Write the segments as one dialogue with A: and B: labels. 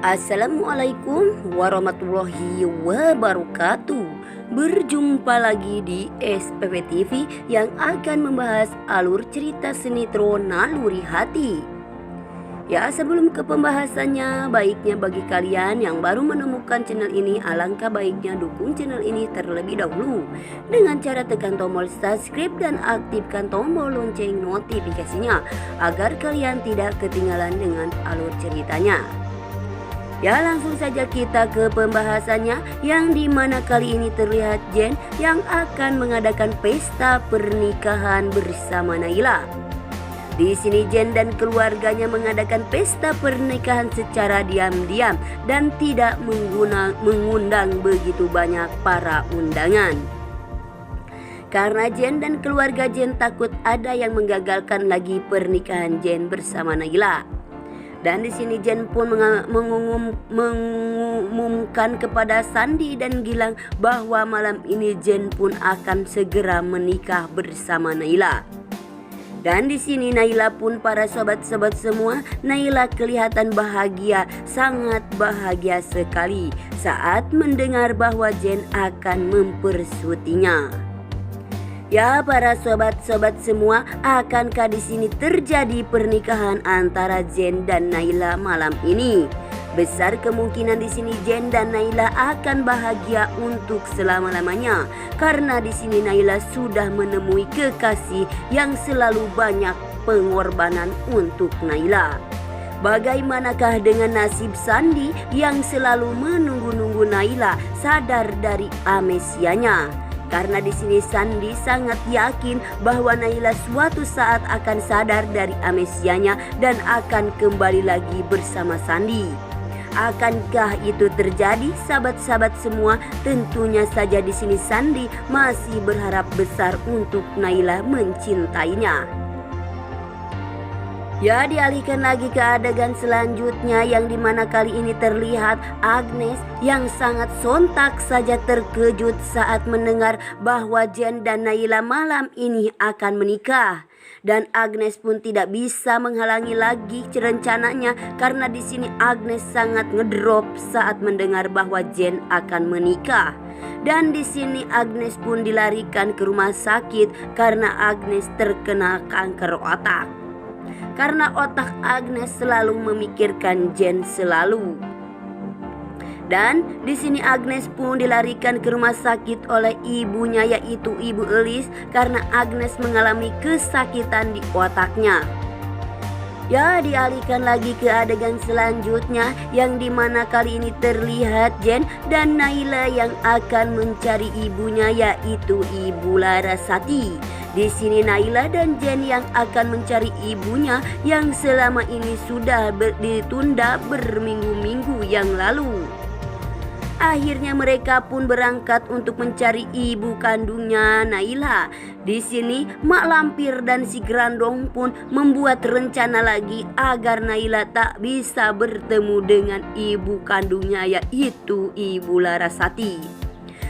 A: Assalamualaikum warahmatullahi wabarakatuh. Berjumpa lagi di SPP TV yang akan membahas alur cerita sinetron Naluri Hati. Ya, sebelum ke pembahasannya, baiknya bagi kalian yang baru menemukan channel ini, alangkah baiknya dukung channel ini terlebih dahulu dengan cara tekan tombol subscribe dan aktifkan tombol lonceng notifikasinya agar kalian tidak ketinggalan dengan alur ceritanya. Ya, langsung saja kita ke pembahasannya, yang dimana kali ini terlihat Jen yang akan mengadakan pesta pernikahan bersama Naila. Di sini Jen dan keluarganya mengadakan pesta pernikahan secara diam-diam dan tidak mengundang begitu banyak para undangan. Karena Jen dan keluarga Jen takut ada yang menggagalkan lagi pernikahan Jen bersama Naila. Dan di sini Jen pun mengumumkan kepada Sandi dan Gilang bahwa malam ini Jen pun akan segera menikah bersama Naila. Dan di sini Naila pun, para sobat-sobat semua, Naila kelihatan bahagia, sangat bahagia sekali saat mendengar bahwa Jen akan mempersutinya. Ya, para sobat-sobat semua, akankah di sini terjadi pernikahan antara Jen dan Naila malam ini? Besar kemungkinan di sini Jen dan Naila akan bahagia untuk selama-lamanya, karena di sini Naila sudah menemui kekasih yang selalu banyak pengorbanan untuk Naila. Bagaimanakah dengan nasib Sandi yang selalu menunggu-nunggu Naila sadar dari amnesianya? Karena di sini Sandi sangat yakin bahwa Naila suatu saat akan sadar dari amnesianya dan akan kembali lagi bersama Sandi. Akankah itu terjadi, sahabat-sahabat semua? Tentunya saja di sini Sandi masih berharap besar untuk Naila mencintainya. Ya, dialihkan lagi ke adegan selanjutnya, yang dimana kali ini terlihat Agnes yang sangat sontak saja terkejut saat mendengar bahwa Jen dan Naila malam ini akan menikah. Dan Agnes pun tidak bisa menghalangi lagi rencananya, karena di sini Agnes sangat ngedrop saat mendengar bahwa Jen akan menikah. Dan di sini Agnes pun dilarikan ke rumah sakit karena Agnes terkena kanker otak. Karena otak Agnes selalu memikirkan Jen selalu. Dan di sini Agnes pun dilarikan ke rumah sakit oleh ibunya, yaitu Ibu Elis, karena Agnes mengalami kesakitan di otaknya. Ya, dialihkan lagi ke adegan selanjutnya, yang dimana kali ini terlihat Jen dan Naila yang akan mencari ibunya, yaitu Ibu Larasati. Di sini Naila dan Jen yang akan mencari ibunya yang selama ini sudah ditunda berminggu-minggu yang lalu. Akhirnya mereka pun berangkat untuk mencari ibu kandungnya Naila. Di sini Mak Lampir dan si Grandong pun membuat rencana lagi agar Naila tak bisa bertemu dengan ibu kandungnya, yaitu Ibu Larasati.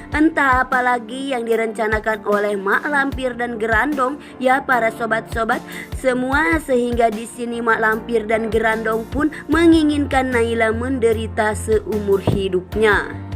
A: Entah apa lagi yang direncanakan oleh Mak Lampir dan Gerandong, ya para sobat-sobat semua, sehingga di sini Mak Lampir dan Gerandong pun menginginkan Naila menderita seumur hidupnya.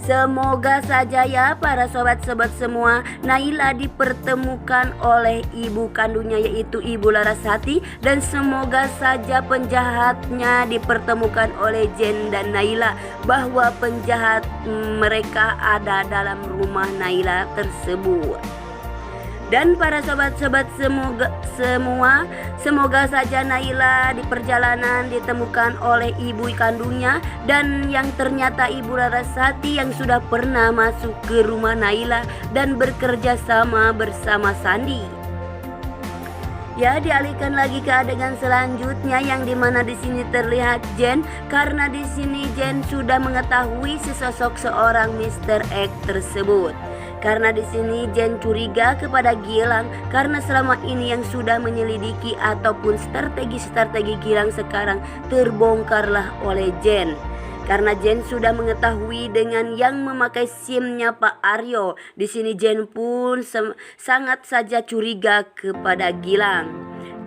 A: Semoga saja ya para sobat-sobat semua, Naila dipertemukan oleh ibu kandungnya, yaitu Ibu Larasati, dan semoga saja penjahatnya dipertemukan oleh Jen dan Naila, bahwa penjahat mereka ada dalam rumah Naila tersebut. Dan para sobat-sobat semoga saja Naila di perjalanan ditemukan oleh ibu kandungnya, dan yang ternyata Ibu Larasati yang sudah pernah masuk ke rumah Naila dan bekerja sama bersama Sandi. Ya, dialihkan lagi ke adegan selanjutnya, yang dimana di sini terlihat Jen, karena di sini Jen sudah mengetahui sesosok seorang Mr. X tersebut. Karena di sini Jen curiga kepada Gilang, karena selama ini yang sudah menyelidiki ataupun strategi Gilang sekarang terbongkarlah oleh Jen. Karena Jen sudah mengetahui dengan yang memakai SIM-nya Pak Aryo. Di sini Jen pun sangat saja curiga kepada Gilang.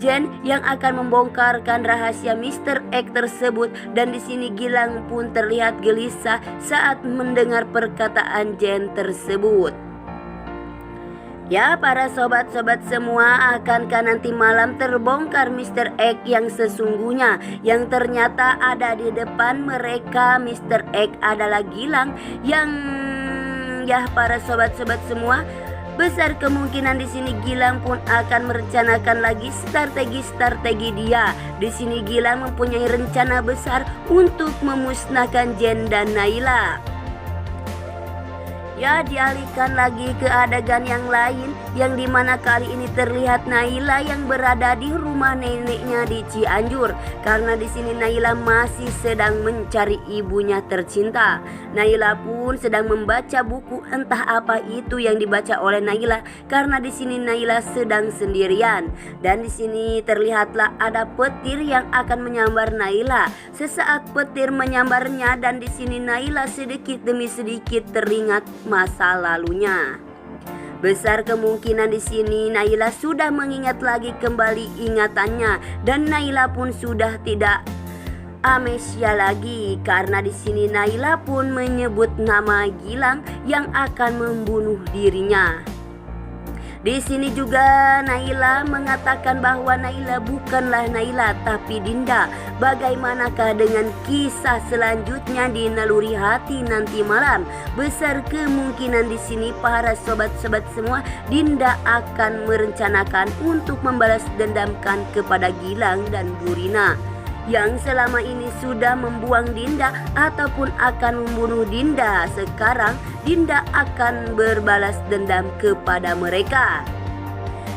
A: Jen yang akan membongkarkan rahasia Mr. X tersebut, dan di sini Gilang pun terlihat gelisah saat mendengar perkataan Jen tersebut. Ya para sobat-sobat semua, akankah nanti malam terbongkar Mr. X yang sesungguhnya, yang ternyata ada di depan mereka? Mr. X adalah Gilang yang ya para sobat-sobat semua, besar kemungkinan di sini Gilang pun akan merencanakan lagi strategi dia. Di sini Gilang mempunyai rencana besar untuk memusnahkan Jen dan Nailah. Ya, dialihkan lagi ke adegan yang lain, yang dimana kali ini terlihat Nailah yang berada di rumah neneknya di Cianjur, karena di sini Nailah masih sedang mencari ibunya tercinta. Nailah pun sedang membaca buku, entah apa itu yang dibaca oleh Nailah, karena di sini Nailah sedang sendirian. Dan di sini terlihatlah ada petir yang akan menyambar Nailah. Sesaat petir menyambarnya, dan di sini Nailah sedikit demi sedikit teringat masa lalunya. Besar kemungkinan di sini Nailah sudah mengingat lagi kembali ingatannya, dan Nailah pun sudah tidak amnesia lagi, karena di sini Nailah pun menyebut nama Gilang yang akan membunuh dirinya. Di sini juga Nailah mengatakan bahwa Nailah bukanlah Nailah tapi Dinda. Bagaimanakah dengan kisah selanjutnya di Naluri Hati nanti malam? Besar kemungkinan di sini para sobat-sobat semua, Dinda akan merencanakan untuk membalas dendamkan kepada Gilang dan Bu Rina yang selama ini sudah membuang Dinda ataupun akan membunuh Dinda. Sekarang Dinda akan berbalas dendam kepada mereka.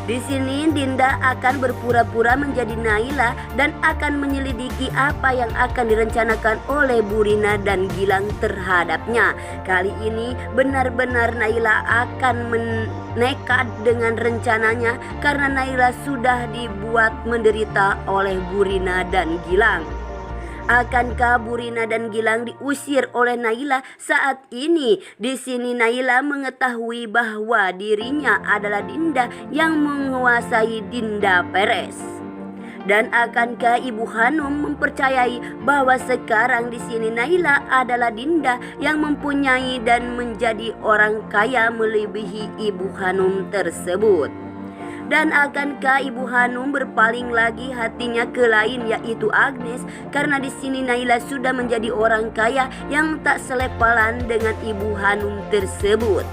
A: Di sini Dinda akan berpura-pura menjadi Nailah dan akan menyelidiki apa yang akan direncanakan oleh Bu Rina dan Gilang terhadapnya. Kali ini benar-benar Nailah akan nekat dengan rencananya, karena Nailah sudah dibuat menderita oleh Bu Rina dan Gilang. Akankah Bu Rina dan Gilang diusir oleh Nailah saat ini? Di sini Nailah mengetahui bahwa dirinya adalah Dinda yang menguasai Dinda Peres. Dan akankah Ibu Hanum mempercayai bahwa sekarang di sini Nailah adalah Dinda yang mempunyai dan menjadi orang kaya melebihi Ibu Hanum tersebut? Dan akankah Ibu Hanum berpaling lagi hatinya ke lain, yaitu Agnes, karena di sini Nailah sudah menjadi orang kaya yang tak selepalan dengan Ibu Hanum tersebut.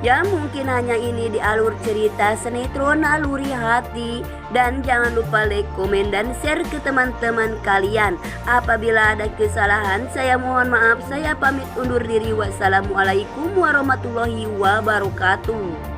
A: Ya, mungkin hanya ini di alur cerita sinetron Naluri Hati. Dan jangan lupa like, komen, dan share ke teman-teman kalian. Apabila ada kesalahan, saya mohon maaf. Saya pamit undur diri. Wassalamualaikum warahmatullahi wabarakatuh.